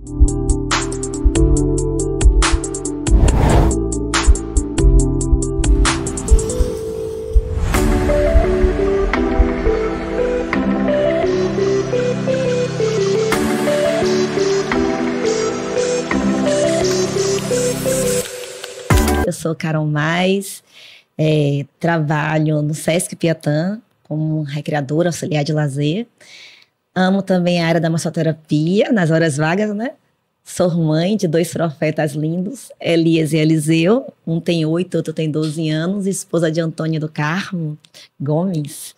Eu sou Carol Mais, trabalho no Sesc Piatã como recreadora, auxiliar de lazer. Amo também a área da massoterapia, nas horas vagas, né? Sou mãe de 2 profetas lindos, Elias e Eliseu. Um tem 8, outro tem 12 anos, esposa de Antônio do Carmo Gomes.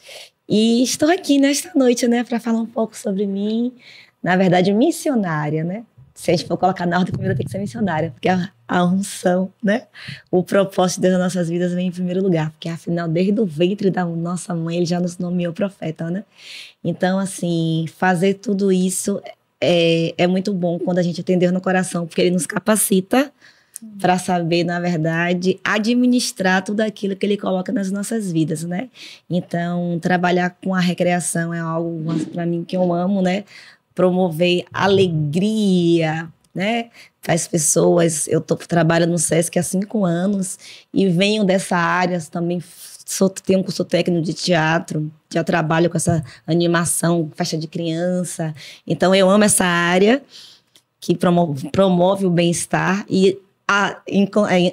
E estou aqui nesta noite, né, para falar um pouco sobre mim. Na verdade, missionária, né? Se a gente for colocar na ordem, primeiro tem que ser missionária, porque a unção, né? O propósito de Deus nas nossas vidas vem em primeiro lugar, porque afinal, desde o ventre da nossa mãe, ele já nos nomeou profeta, né? Então, assim, fazer tudo isso é muito bom quando a gente tem Deus no coração, porque ele nos capacita para saber, na verdade, administrar tudo aquilo que ele coloca nas nossas vidas, né? Então, trabalhar com a recreação é algo, para mim, que eu amo, né? Promover alegria, né? As pessoas, trabalho no Sesc há 5 anos e venho dessa área também, tenho um curso técnico de teatro, já trabalho com essa animação, festa de criança, então eu amo essa área que promove o bem-estar e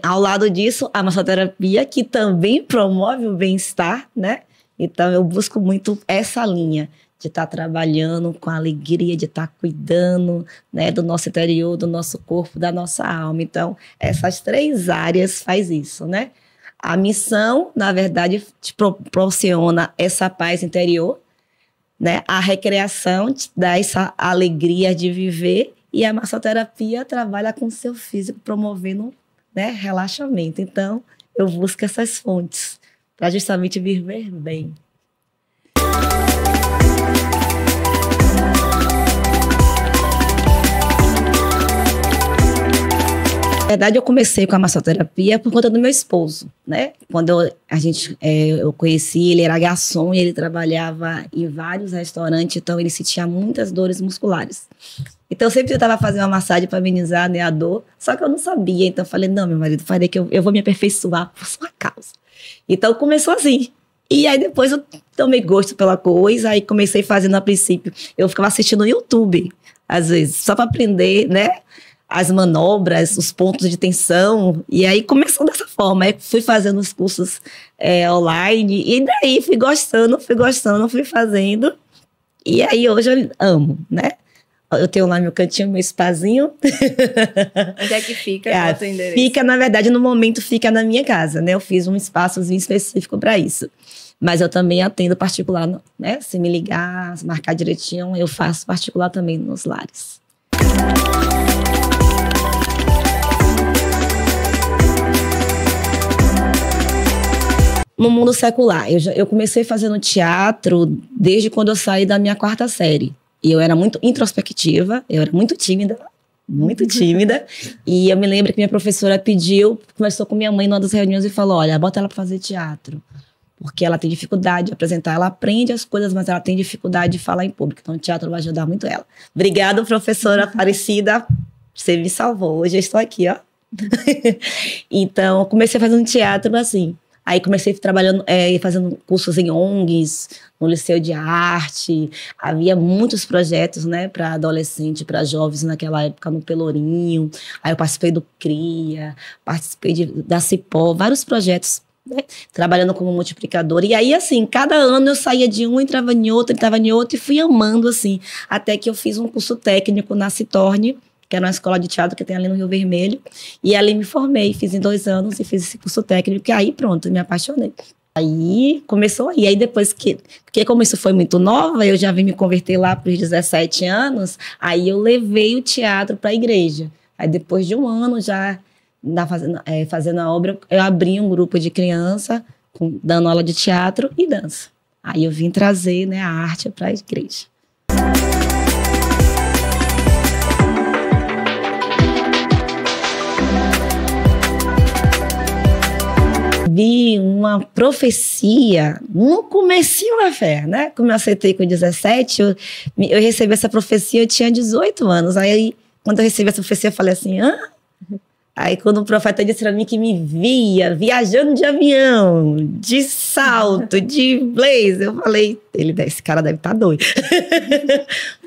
ao lado disso, a massoterapia, que também promove o bem-estar, né? Então eu busco muito essa linha de estar trabalhando com alegria, de estar cuidando, né, do nosso interior, do nosso corpo, da nossa alma. Então, essas 3 áreas faz isso, né? A missão, na verdade, te proporciona essa paz interior, né? A recreação te dá essa alegria de viver e a massoterapia trabalha com o seu físico, promovendo, né, relaxamento. Então, eu busco essas fontes para justamente viver bem. Na verdade, eu comecei com a massoterapia por conta do meu esposo, né? Quando eu conheci, ele era garçom e ele trabalhava em vários restaurantes, então ele sentia muitas dores musculares. Então eu sempre tentava fazer uma massagem para amenizar, né, a dor, só que eu não sabia. Então eu falei, não, meu marido, falei que eu vou me aperfeiçoar por sua causa. Então começou assim. E aí depois eu tomei gosto pela coisa, aí comecei fazendo a princípio. Eu ficava assistindo no YouTube, às vezes, só para aprender, né? As manobras, os pontos de tensão, e aí começou dessa forma. Aí fui fazendo os cursos online, e daí fui gostando, fui fazendo, e aí hoje eu amo, né? Eu tenho lá meu cantinho, meu spazinho. Onde é que fica? Qual é o teu endereço? Fica, na verdade, no momento fica na minha casa, né? Eu fiz um espaçozinho específico para isso. Mas eu também atendo particular, né? Se me ligar, se marcar direitinho, eu faço particular também nos lares. No mundo secular, eu comecei fazendo teatro desde quando eu saí da minha 4ª série. E eu era muito introspectiva, eu era muito tímida. E eu me lembro que minha professora conversou com minha mãe numa das reuniões e falou, olha, bota ela para fazer teatro. Porque ela tem dificuldade de apresentar, ela aprende as coisas, mas ela tem dificuldade de falar em público. Então o teatro vai ajudar muito ela. Obrigada, professora Aparecida, você me salvou. Hoje eu estou aqui, ó. Então, eu comecei fazendo teatro assim. Aí comecei trabalhando, fazendo cursos em ONGs, no Liceu de Arte. Havia muitos projetos, né, para adolescente, para jovens naquela época, no Pelourinho. Aí eu participei do CRIA, participei da Cipó, vários projetos, né, trabalhando como multiplicador. E aí, assim, cada ano eu saía de um, entrava em outro e fui amando, assim. Até que eu fiz um curso técnico na Citorne, que era uma escola de teatro que tem ali no Rio Vermelho. E ali me formei, fiz em 2 anos e fiz esse curso técnico. E aí, pronto, me apaixonei. Aí, começou aí. Aí depois porque como isso foi muito nova, eu já vim me converter lá para os 17 anos, aí eu levei o teatro para a igreja. Aí depois de 1 ano já fazendo a obra, eu abri um grupo de criança, dando aula de teatro e dança. Aí eu vim trazer, né, a arte para a igreja. Vi uma profecia no comecinho da fé, né? Como eu aceitei com 17, eu recebi essa profecia, eu tinha 18 anos. Aí Quando eu recebi essa profecia, eu falei assim, hã? Aí quando o profeta disse pra mim que me via viajando de avião, de salto, de blazer, eu falei, esse cara deve estar doido.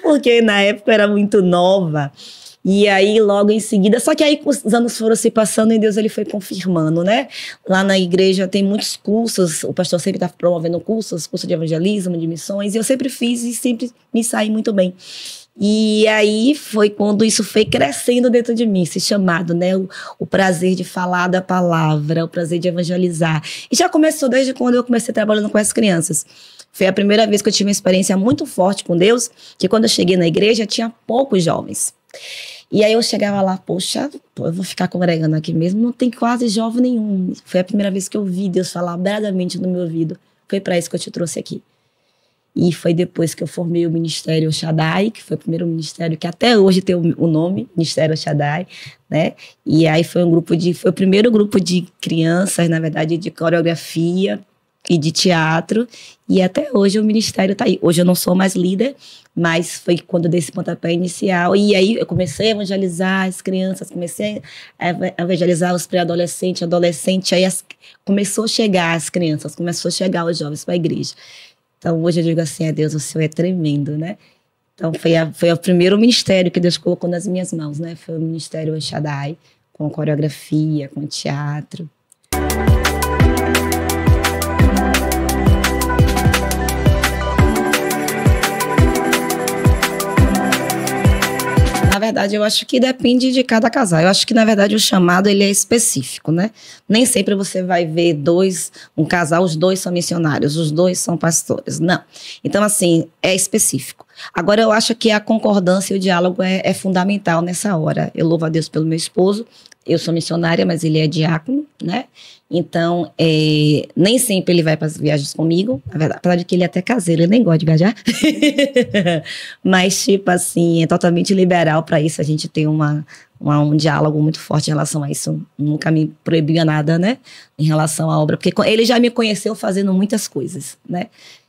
Porque na época eu era muito nova. E aí, logo em seguida, só que aí os anos foram se passando e Deus ele foi confirmando, né? Lá na igreja tem muitos cursos, o pastor sempre está promovendo cursos de evangelismo, de missões, e eu sempre fiz e sempre me saí muito bem. E aí foi quando isso foi crescendo dentro de mim, esse chamado, né? O prazer de falar da palavra, o prazer de evangelizar. E já começou desde quando eu comecei trabalhando com as crianças. Foi a primeira vez que eu tive uma experiência muito forte com Deus, que quando eu cheguei na igreja tinha poucos jovens. E aí eu chegava lá, poxa, eu vou ficar congregando aqui mesmo, não tem quase jovem nenhum. Foi a primeira vez que eu vi Deus falar bradamente no meu ouvido. Foi para isso que eu te trouxe aqui. E foi depois que eu formei o Ministério Shaddai, que foi o primeiro ministério que até hoje tem o nome, Ministério Shaddai, né? E aí foi o primeiro grupo de crianças, na verdade, de coreografia e de teatro. E até hoje o ministério está aí. Hoje eu não sou mais líder, mas foi quando eu dei esse pontapé inicial. E aí eu comecei a evangelizar as crianças, comecei a evangelizar os pré-adolescentes, adolescentes. Aí começou a chegar as crianças, começou a chegar os jovens para a igreja. Então, hoje eu digo assim, Deus, o Senhor é tremendo, né? Então, foi o primeiro ministério que Deus colocou nas minhas mãos, né? Foi o Ministério Shaddai, com coreografia, com teatro. Na verdade, eu acho que depende de cada casal. Eu acho que, na verdade, o chamado ele é específico, né? Nem sempre você vai ver um casal, os dois são missionários, os dois são pastores. Não. Então, assim, é específico. Agora, eu acho que a concordância e o diálogo é fundamental nessa hora. Eu louvo a Deus pelo meu esposo. Eu sou missionária, mas ele é diácono, né? Então, nem sempre ele vai para as viagens comigo. Na verdade, apesar de que ele é até caseiro, ele nem gosta de viajar. Mas, tipo assim, é totalmente liberal para isso. A gente tem um diálogo muito forte em relação a isso. Nunca me proibia nada, né? Em relação à obra. Porque ele já me conheceu fazendo muitas coisas, né?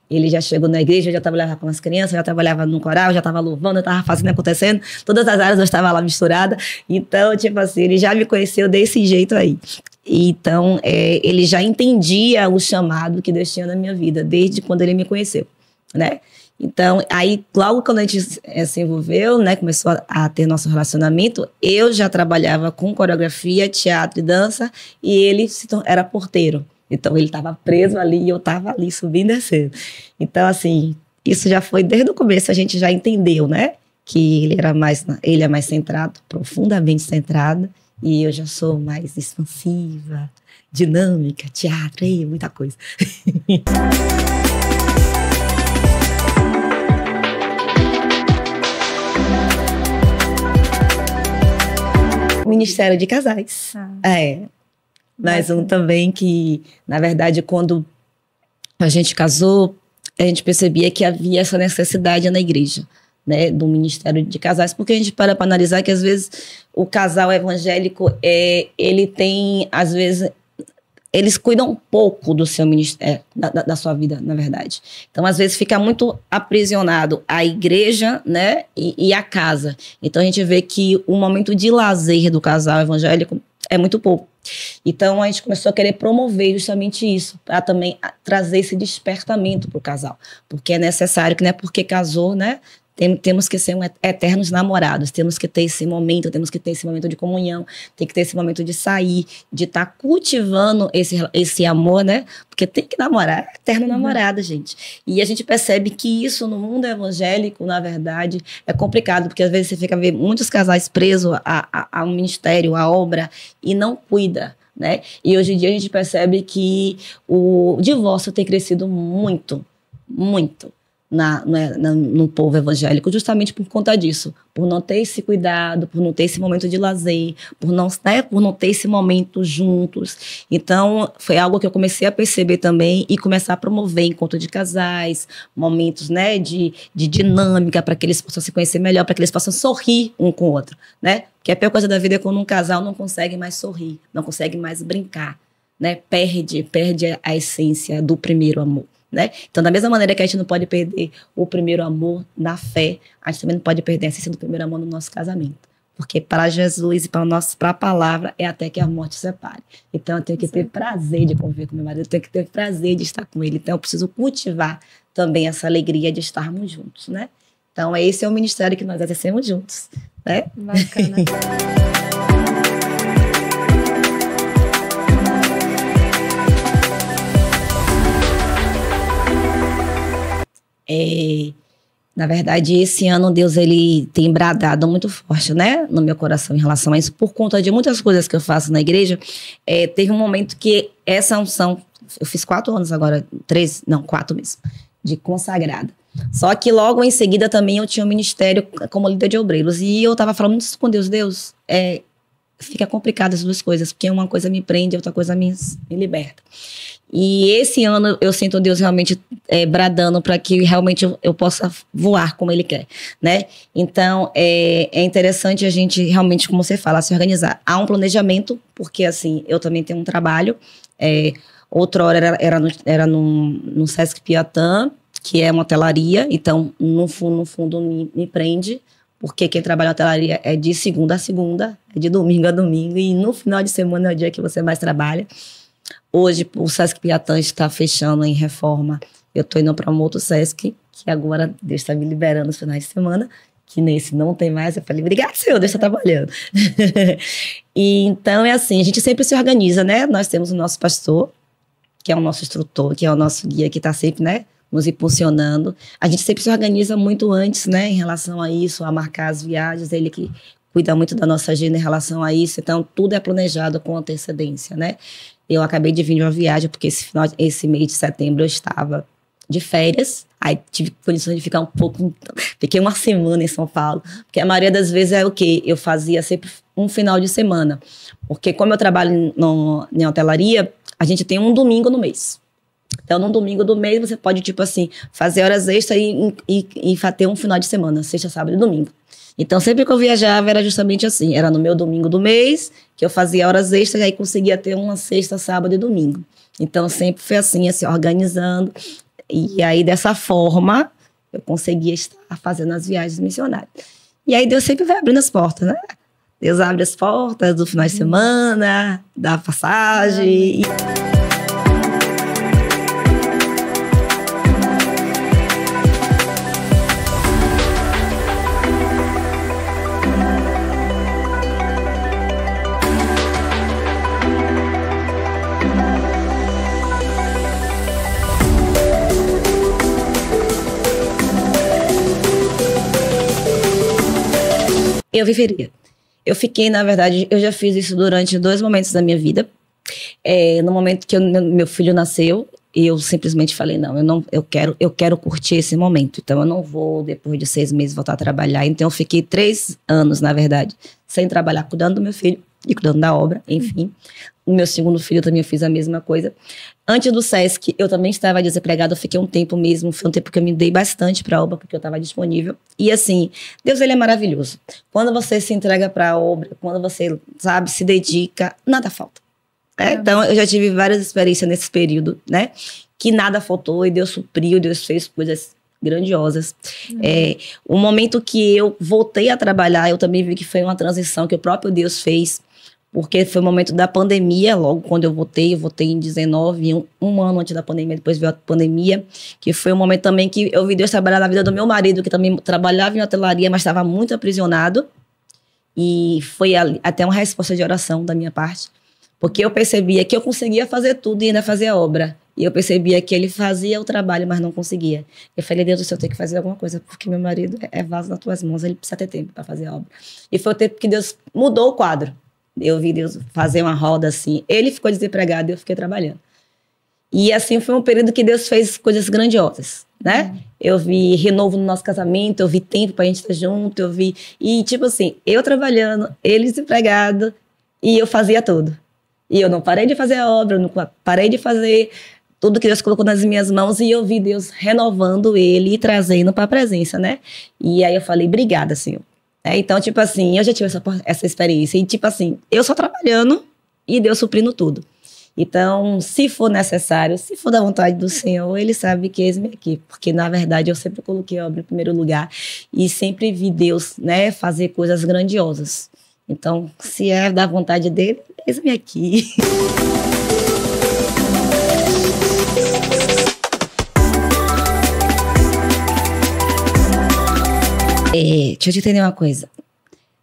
Ele já chegou na igreja, já trabalhava com as crianças, já trabalhava no coral, já estava louvando, já estava fazendo, acontecendo. Todas as áreas eu estava lá misturada. Então, tipo assim, ele já me conheceu desse jeito aí. Então, ele já entendia o chamado que Deus tinha na minha vida, desde quando ele me conheceu, né? Então, aí, logo quando a gente se envolveu, né, começou a ter nosso relacionamento, eu já trabalhava com coreografia, teatro e dança, e ele era porteiro. Então, ele estava preso ali e eu estava ali subindo e descendo. Então, assim, isso já foi desde o começo, a gente já entendeu, né? Que ele é mais centrado, profundamente centrado, e eu já sou mais expansiva, dinâmica, teatro, muita coisa. Ministério de Casais. Mais um também que, na verdade, quando a gente casou, a gente percebia que havia essa necessidade na igreja, né, do Ministério de Casais, porque a gente para analisar que, às vezes, o casal evangélico, ele tem, às vezes, eles cuidam um pouco do seu ministério, da sua vida, na verdade. Então, às vezes, fica muito aprisionado a igreja, né, e a casa. Então, a gente vê que o momento de lazer do casal evangélico é muito pouco. Então, a gente começou a querer promover justamente isso, para também trazer esse despertamento para o casal. Porque é necessário, que não é porque casou, né? Temos que ser eternos namorados, temos que ter esse momento de comunhão, tem que ter esse momento de sair, de estar cultivando esse amor, né? Porque tem que namorar, eterno namorado, gente. E a gente percebe que isso no mundo evangélico, na verdade, é complicado, porque às vezes você fica vendo muitos casais presos ao ministério, à obra, e não cuida, né? E hoje em dia a gente percebe que o divórcio tem crescido muito, muito. No povo evangélico, justamente por conta disso, por não ter esse cuidado, por não ter esse momento de lazer, por não ter esse momento juntos. Então, foi algo que eu comecei a perceber também e começar a promover encontro de casais, momentos, né, de dinâmica, para que eles possam se conhecer melhor, para que eles possam sorrir um com o outro, né? Porque a pior coisa da vida é quando um casal não consegue mais sorrir, não consegue mais brincar, né? Perde a essência do primeiro amor. Né? Então, da mesma maneira que a gente não pode perder o primeiro amor na fé, a gente também não pode perder a essência do primeiro amor no nosso casamento. Porque para Jesus e para a palavra é até que a morte separe. Então eu tenho que ter prazer de conviver com meu marido, eu tenho que ter prazer de estar com ele. Então eu preciso cultivar também essa alegria de estarmos juntos, né? Então esse é o ministério que nós exercemos juntos, né? Bacana. Na verdade, esse ano Deus ele tem bradado muito forte, né, no meu coração em relação a isso, por conta de muitas coisas que eu faço na igreja. Teve um momento que essa unção, eu fiz 4 anos agora, 4 mesmo, de consagrada. Só que logo em seguida também eu tinha um ministério como líder de obreiros e eu estava falando isso com Deus, fica complicado as duas coisas, porque uma coisa me prende, outra coisa me liberta. E esse ano eu sinto Deus realmente bradando para que realmente eu possa voar como Ele quer, né? Então, é interessante a gente realmente, como você fala, se organizar. Há um planejamento, porque assim, eu também tenho um trabalho. Outrora era no Sesc Piatã, que é uma hotelaria. Então, no fundo me prende, porque quem trabalha na hotelaria é de segunda a segunda, é de domingo a domingo, e no final de semana é o dia que você mais trabalha. Hoje, o Sesc Piatã está fechando em reforma. Eu estou indo para um outro Sesc, que agora Deus está me liberando nos finais de semana, que nesse não tem mais. Eu falei, obrigado, Senhor, Deus está trabalhando. E então, é assim, a gente sempre se organiza, né? Nós temos o nosso pastor, que é o nosso instrutor, que é o nosso guia, que está sempre, né, nos impulsionando. A gente sempre se organiza muito antes, né, em relação a isso, a marcar as viagens, ele que cuida muito da nossa agenda em relação a isso. Então, tudo é planejado com antecedência, né? Eu acabei de vir de uma viagem, porque esse mês de setembro eu estava de férias. Aí tive condições de ficar um pouco... Fiquei uma semana em São Paulo. Porque a maioria das vezes é o quê? Eu fazia sempre um final de semana. Porque como eu trabalho em hotelaria, a gente tem um domingo no mês. Então, no domingo do mês, você pode, tipo assim, fazer horas extras e ter um final de semana. Sexta, sábado e domingo. Então, sempre que eu viajava, era justamente assim. Era no meu domingo do mês, que eu fazia horas extras, e aí conseguia ter uma sexta, sábado e domingo. Então, sempre foi assim, organizando. E aí, dessa forma, eu conseguia estar fazendo as viagens missionárias. E aí, Deus sempre vai abrindo as portas, né? Deus abre as portas do final de semana, da passagem. Eu viveria. Eu fiquei, na verdade, eu já fiz isso durante 2 momentos da minha vida. No momento que meu filho nasceu, eu simplesmente falei, eu quero curtir esse momento. Então, eu não vou, depois de 6 meses, voltar a trabalhar. Então, eu fiquei 3 anos, na verdade, sem trabalhar, cuidando do meu filho e cuidando da obra, enfim. O meu segundo filho também eu fiz a mesma coisa. Antes do Sesc, eu também estava desempregada, eu fiquei um tempo mesmo, foi um tempo que eu me dei bastante para a obra, porque eu estava disponível. E assim, Deus, ele é maravilhoso. Quando você se entrega para a obra, quando você, sabe, se dedica, nada falta. Então, eu já tive várias experiências nesse período, né, que nada faltou e Deus supriu, Deus fez coisas grandiosas. O momento que eu voltei a trabalhar, eu também vi que foi uma transição que o próprio Deus fez, porque foi o momento da pandemia, logo quando eu voltei em 19, um ano antes da pandemia, depois veio a pandemia, que foi um momento também que eu vi Deus trabalhar na vida do meu marido, que também trabalhava em hotelaria, mas estava muito aprisionado, e foi até uma resposta de oração da minha parte, porque eu percebia que eu conseguia fazer tudo e ainda fazer a obra, e eu percebia que ele fazia o trabalho, mas não conseguia. Eu falei, Deus do céu, eu tenho que fazer alguma coisa, porque meu marido é vaso nas tuas mãos, ele precisa ter tempo para fazer a obra. E foi o tempo que Deus mudou o quadro. Eu vi Deus fazer uma roda assim. Ele ficou desempregado e eu fiquei trabalhando. E assim foi um período que Deus fez coisas grandiosas, né? Eu vi renovo no nosso casamento, eu vi tempo pra gente estar junto, eu vi... E tipo assim, eu trabalhando, ele desempregado, e eu fazia tudo. E eu não parei de fazer a obra, eu não parei de fazer tudo que Deus colocou nas minhas mãos, e eu vi Deus renovando ele e trazendo para a presença, né? E aí eu falei, obrigada, Senhor. Então, tipo assim, eu já tive essa experiência. E, tipo assim, eu só trabalhando e Deus suprindo tudo. Então, se for necessário, se for da vontade do Senhor, Ele sabe que eis-me aqui. Porque, na verdade, eu sempre coloquei a obra em primeiro lugar e sempre vi Deus, né, fazer coisas grandiosas. Então, se é da vontade dEle, eis-me aqui. Deixa eu te entender uma coisa.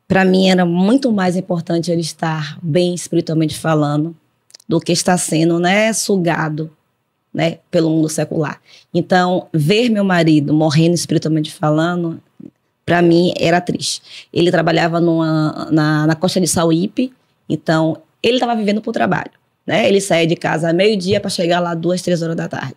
Para mim, era muito mais importante ele estar bem espiritualmente falando do que estar sendo, né, sugado, né, pelo mundo secular. Então, ver meu marido morrendo espiritualmente falando, para mim, era triste. Ele trabalhava na Costa de Sauípe, então, ele estava vivendo pro trabalho, né? Ele saía de casa à meio-dia para chegar lá 2, 3 horas da tarde.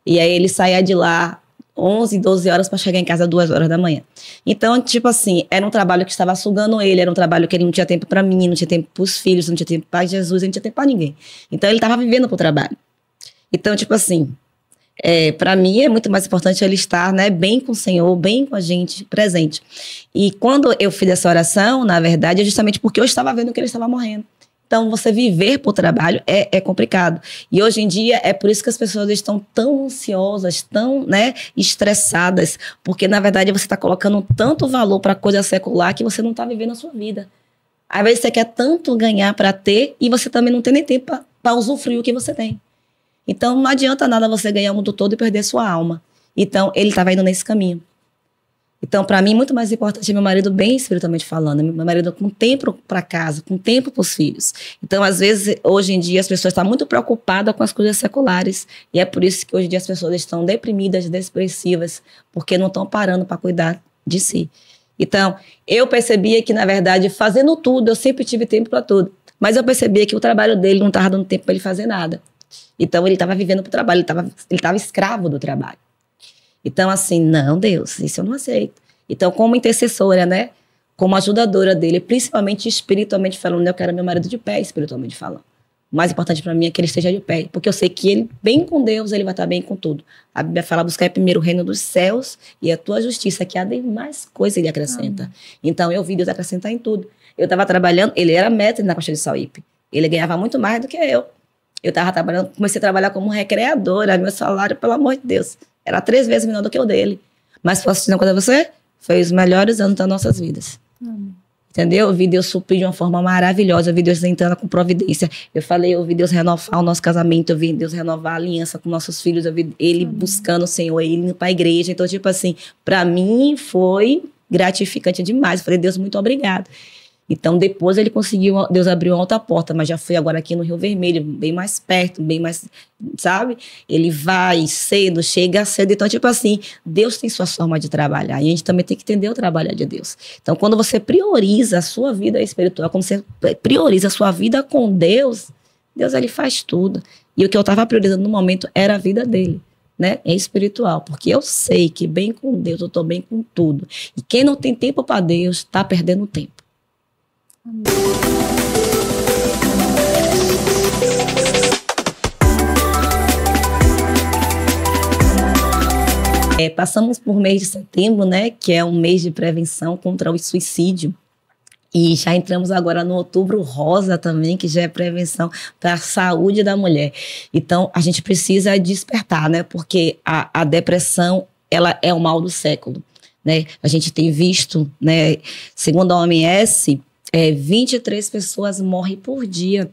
E aí, ele saía de lá 11, 12 horas para chegar em casa 2 horas da manhã. Então, tipo assim, era um trabalho que estava sugando ele, era um trabalho que ele não tinha tempo para mim, não tinha tempo para os filhos, não tinha tempo para Jesus, não tinha tempo para ninguém. Então, ele estava vivendo pro trabalho. Então, tipo assim, para mim é muito mais importante ele estar, né, bem com o Senhor, bem com a gente, presente. E quando eu fiz essa oração, na verdade, é justamente porque eu estava vendo que ele estava morrendo. Então, você viver por trabalho é complicado. E hoje em dia, é por isso que as pessoas estão tão ansiosas, tão, né, estressadas, porque, na verdade, você está colocando tanto valor para coisa secular que você não está vivendo a sua vida. Às vezes, você quer tanto ganhar para ter e você também não tem nem tempo para usufruir o que você tem. Então, não adianta nada você ganhar o mundo todo e perder sua alma. Então, ele estava indo nesse caminho. Então, para mim, muito mais importante é meu marido bem espiritualmente falando, meu marido com tempo para casa, com tempo para os filhos. Então, às vezes, hoje em dia, as pessoas estão muito preocupadas com as coisas seculares. E é por isso que hoje em dia as pessoas estão deprimidas, depressivas, porque não estão parando para cuidar de si. Então, eu percebia que, na verdade, fazendo tudo, eu sempre tive tempo para tudo. Mas eu percebia que o trabalho dele não estava dando tempo para ele fazer nada. Então, ele estava vivendo para o trabalho, ele estava escravo do trabalho. Então, assim, não, Deus, isso eu não aceito. Então, como intercessora, né, como ajudadora dele, principalmente espiritualmente falando, eu quero meu marido de pé, espiritualmente falando. O mais importante para mim é que ele esteja de pé, porque eu sei que ele, bem com Deus, ele vai estar bem com tudo. A Bíblia fala, buscar primeiro o reino dos céus e a tua justiça, que há demais coisa ele acrescenta. Então, eu vi Deus acrescentar em tudo. Eu estava trabalhando, ele era mestre na Costa de Sauípe. Ele ganhava muito mais do que eu. Eu estava trabalhando, comecei a trabalhar como recreadora, meu salário, pelo amor de Deus, era 3 vezes menor do que o dele. Mas posso dizer uma coisa a você? Foi os melhores anos das nossas vidas. Entendeu? Eu vi Deus suprir de uma forma maravilhosa, eu vi Deus entrando com providência. Eu vi Deus renovar o nosso casamento, eu vi Deus renovar a aliança com nossos filhos, eu vi Ele buscando o Senhor, Ele indo para a igreja. Então, tipo assim, para mim foi gratificante demais. Eu falei, Deus, muito obrigado. Então, depois ele conseguiu, Deus abriu uma outra porta, mas já foi agora aqui no Rio Vermelho, bem mais perto, bem mais, sabe? Ele vai cedo, chega cedo. Então, tipo assim, Deus tem sua forma de trabalhar e a gente também tem que entender o trabalho de Deus. Então, quando você prioriza a sua vida espiritual, quando você prioriza a sua vida com Deus, Deus, ele faz tudo. E o que eu estava priorizando no momento era a vida dele, né? É espiritual, porque eu sei que bem com Deus, eu estou bem com tudo. E quem não tem tempo para Deus, está perdendo tempo. Passamos por mês de setembro, né, que é um mês de prevenção contra o suicídio. E já entramos agora no Outubro Rosa também, que já é prevenção para a saúde da mulher. Então, a gente precisa despertar, né, porque a depressão, ela é o mal do século, né? A gente tem visto, né, segundo a OMS, 23 pessoas morrem por dia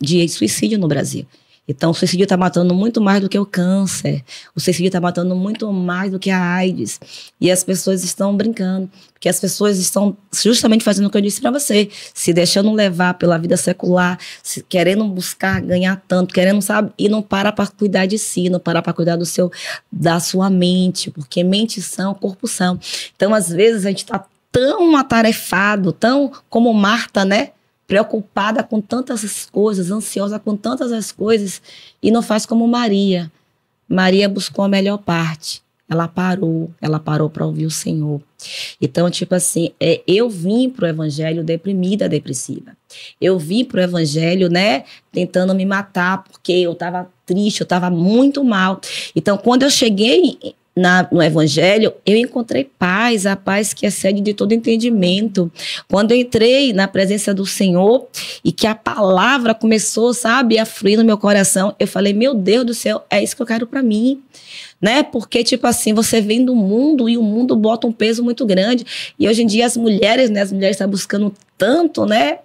de suicídio no Brasil. Então, o suicídio está matando muito mais do que o câncer. O suicídio está matando muito mais do que a AIDS. E as pessoas estão brincando. Porque as pessoas estão justamente fazendo o que eu disse para você. Se deixando levar pela vida secular, querendo buscar ganhar tanto, querendo, sabe? E não para cuidar de si, não para cuidar da sua mente. Porque mente são, corpo são. Então, às vezes, a gente está tão atarefado, tão como Marta, né? Preocupada com tantas coisas, ansiosa com tantas as coisas, e não faz como Maria. Maria buscou a melhor parte. Ela parou para ouvir o Senhor. Então, tipo assim, eu vim pro evangelho deprimida, depressiva. Eu vim pro evangelho, né, tentando me matar, porque eu estava triste, eu estava muito mal. Então, quando eu cheguei no Evangelho, eu encontrei paz, a paz que excede de todo entendimento. Quando eu entrei na presença do Senhor e que a palavra começou, sabe, a fluir no meu coração, eu falei, meu Deus do céu, é isso que eu quero para mim. Né? Porque, tipo assim, você vem do mundo e o mundo bota um peso muito grande. E hoje em dia as mulheres, né? As mulheres estão buscando tanto, né?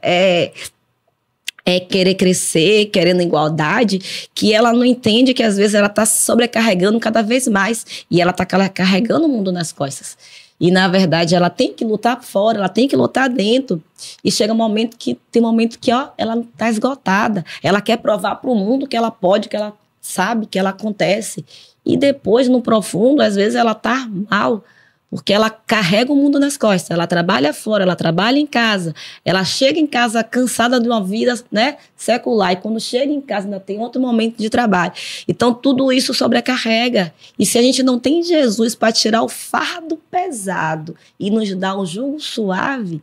Querer crescer, querendo igualdade, que ela não entende que às vezes ela está sobrecarregando cada vez mais e ela está carregando o mundo nas costas. E na verdade ela tem que lutar fora, ela tem que lutar dentro. E chega um momento que ó, ela está esgotada. Ela quer provar para o mundo que ela pode, que ela sabe, que ela acontece. E depois, no profundo, às vezes ela está mal. Porque ela carrega o mundo nas costas, ela trabalha fora, ela trabalha em casa, ela chega em casa cansada de uma vida, né, secular, e quando chega em casa ainda tem outro momento de trabalho. Então tudo isso sobrecarrega. E se a gente não tem Jesus para tirar o fardo pesado e nos dar um jugo suave,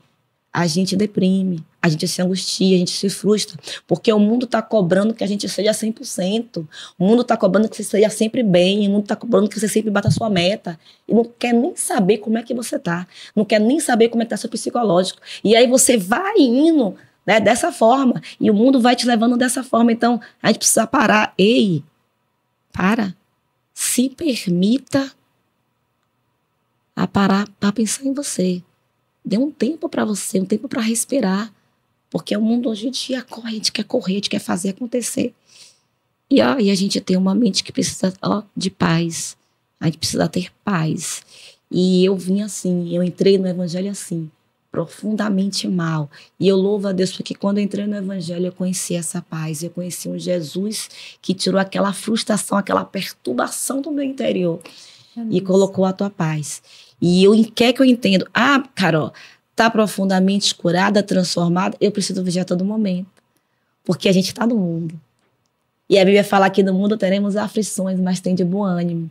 a gente deprime, a gente se angustia, a gente se frustra, porque o mundo está cobrando que a gente seja 100%, o mundo está cobrando que você seja sempre bem, o mundo está cobrando que você sempre bata a sua meta, e não quer nem saber como é que você está, não quer nem saber como é que está seu psicológico, e aí você vai indo, né, dessa forma, e o mundo vai te levando dessa forma. Então a gente precisa parar. Ei, se permita a parar para pensar em você. Dê um tempo para você, um tempo para respirar. Porque o mundo hoje em dia corre, a gente quer correr, a gente quer fazer acontecer. E a gente tem uma mente que precisa de paz. A gente precisa ter paz. E eu vim assim, eu entrei no Evangelho assim, profundamente mal. E eu louvo a Deus porque quando eu entrei no Evangelho eu conheci essa paz. Eu conheci um Jesus que tirou aquela frustração, aquela perturbação do meu interior. E colocou a tua paz. E quer que eu entendo? Carol, tá profundamente curada, transformada, eu preciso vigiar a todo momento. Porque a gente está no mundo. E a Bíblia fala que no mundo teremos aflições, mas tem de bom ânimo.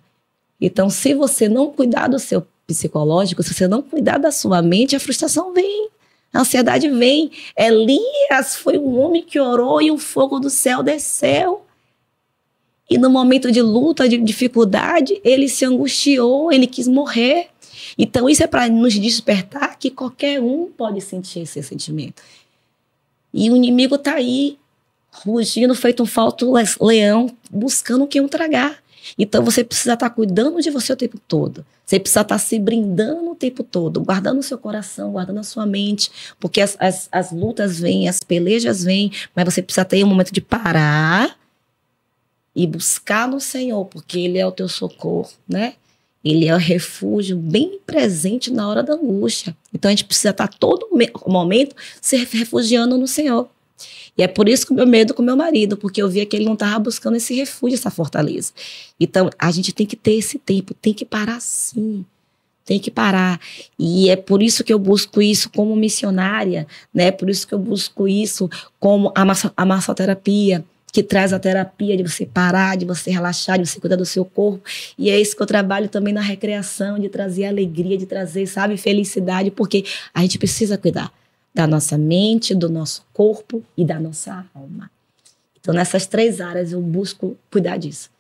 Então, se você não cuidar do seu psicológico, se você não cuidar da sua mente, a frustração vem, a ansiedade vem. Elias foi um homem que orou e o fogo do céu desceu. E no momento de luta, de dificuldade, ele se angustiou, ele quis morrer. Então isso é para nos despertar que qualquer um pode sentir esse sentimento. E o inimigo está aí, rugindo, feito um falso leão, buscando quem o tragar. Então você precisa estar cuidando de você o tempo todo. Você precisa estar se brindando o tempo todo, guardando o seu coração, guardando a sua mente, porque as lutas vêm, as pelejas vêm, mas você precisa ter um momento de parar e buscar no Senhor, porque Ele é o teu socorro, né? Ele é o refúgio bem presente na hora da angústia. Então a gente precisa estar todo momento se refugiando no Senhor. E é por isso que o meu medo com o meu marido, porque eu via que ele não estava buscando esse refúgio, essa fortaleza. Então a gente tem que ter esse tempo, tem que parar sim. Tem que parar. E é por isso que eu busco isso como missionária, né? Por isso que eu busco isso como a massoterapia, que traz a terapia de você parar, de você relaxar, de você cuidar do seu corpo. E é isso que eu trabalho também na recreação, de trazer alegria, de trazer, sabe, felicidade, porque a gente precisa cuidar da nossa mente, do nosso corpo e da nossa alma. Então, nessas 3 áreas, eu busco cuidar disso.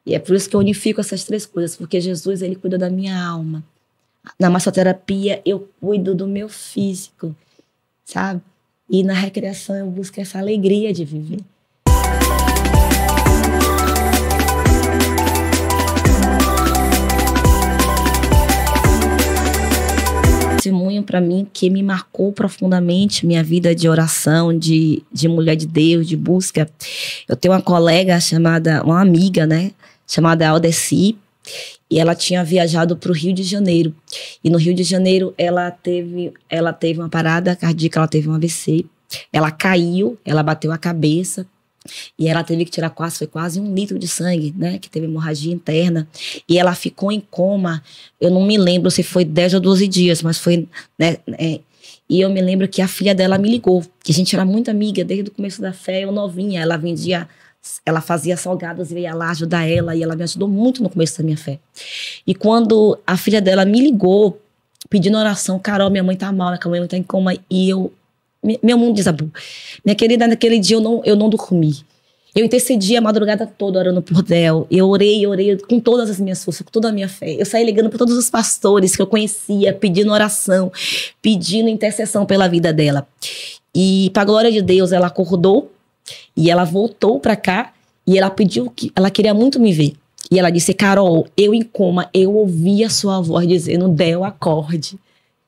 E é por isso que eu unifico essas 3 coisas, porque Jesus, ele cuida da minha alma. Na massoterapia, eu cuido do meu físico, sabe? E na recreação, eu busco essa alegria de viver. Testemunho para mim que me marcou profundamente minha vida de oração, de mulher de Deus, de busca. Eu tenho uma colega uma amiga, né, chamada Aldeci, e ela tinha viajado para o Rio de Janeiro. E no Rio de Janeiro ela teve uma parada cardíaca, ela teve um AVC, ela caiu, ela bateu a cabeça. E ela teve que tirar quase 1 litro de sangue, né? Que teve hemorragia interna. E ela ficou em coma. Eu não me lembro se foi 10 ou 12 dias, mas foi, né? E eu me lembro que a filha dela me ligou, que a gente era muito amiga desde o começo da fé, eu novinha. Ela fazia salgados e eu ia lá ajudar ela. E ela me ajudou muito no começo da minha fé. E quando a filha dela me ligou, pedindo oração, Carol, minha mãe tá mal, minha mãe tá em coma. E meu mundo desabou. Minha querida, naquele dia eu não dormi. Eu intercedi a madrugada toda orando por Del. Eu orei com todas as minhas forças, com toda a minha fé. Eu saí ligando para todos os pastores que eu conhecia, pedindo oração, pedindo intercessão pela vida dela. E, para a glória de Deus, ela acordou e ela voltou para cá e ela pediu que ela queria muito me ver. E ela disse: Carol, eu em coma, eu ouvi a sua voz dizendo: Del, acorde.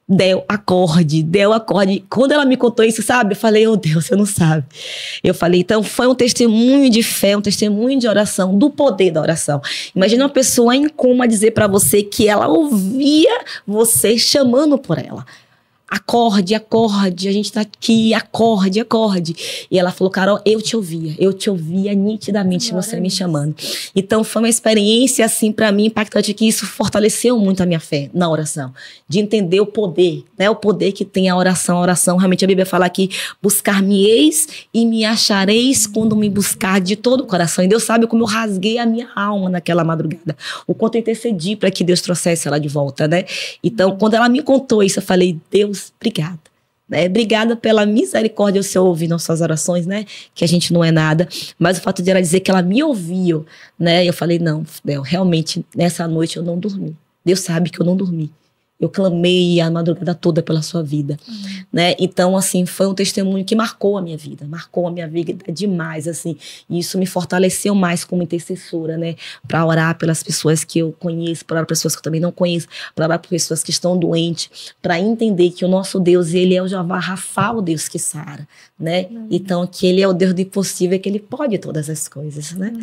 Del, acorde, Del, acorde. Quando ela me contou isso, sabe? Eu falei: oh Deus, você não sabe. Eu falei, então foi um testemunho de fé, um testemunho de oração, do poder da oração. Imagina uma pessoa em coma dizer pra você que ela ouvia você chamando por ela. Acorde, acorde, a gente tá aqui, acorde, acorde. E ela falou: Carol, eu te ouvia nitidamente você me chamando. Então foi uma experiência assim pra mim impactante, que isso fortaleceu muito a minha fé na oração, de entender o poder, né? O poder que tem a oração. A oração, realmente a Bíblia fala aqui: buscar-me-eis e me achareis quando me buscar de todo o coração. E Deus sabe como eu rasguei a minha alma naquela madrugada, o quanto eu intercedi para que Deus trouxesse ela de volta, né? Então, quando ela me contou isso, eu falei: Deus, obrigada, né? Obrigada pela misericórdia. O Senhor ouviu nossas orações, né? Que a gente não é nada, mas o fato de ela dizer que ela me ouviu, né? Eu falei: não, Del, realmente nessa noite eu não dormi. Deus sabe que eu não dormi. Eu clamei a madrugada toda pela sua vida, né? Então, assim, foi um testemunho que marcou a minha vida demais, assim. E isso me fortaleceu mais como intercessora, né? Para orar pelas pessoas que eu conheço, para orar pelas pessoas que eu também não conheço, para orar por pessoas que estão doentes, para entender que o nosso Deus, ele é o Jeová Rafa, o Deus que sara, né? Então, que ele é o Deus do impossível, que ele pode todas as coisas, né?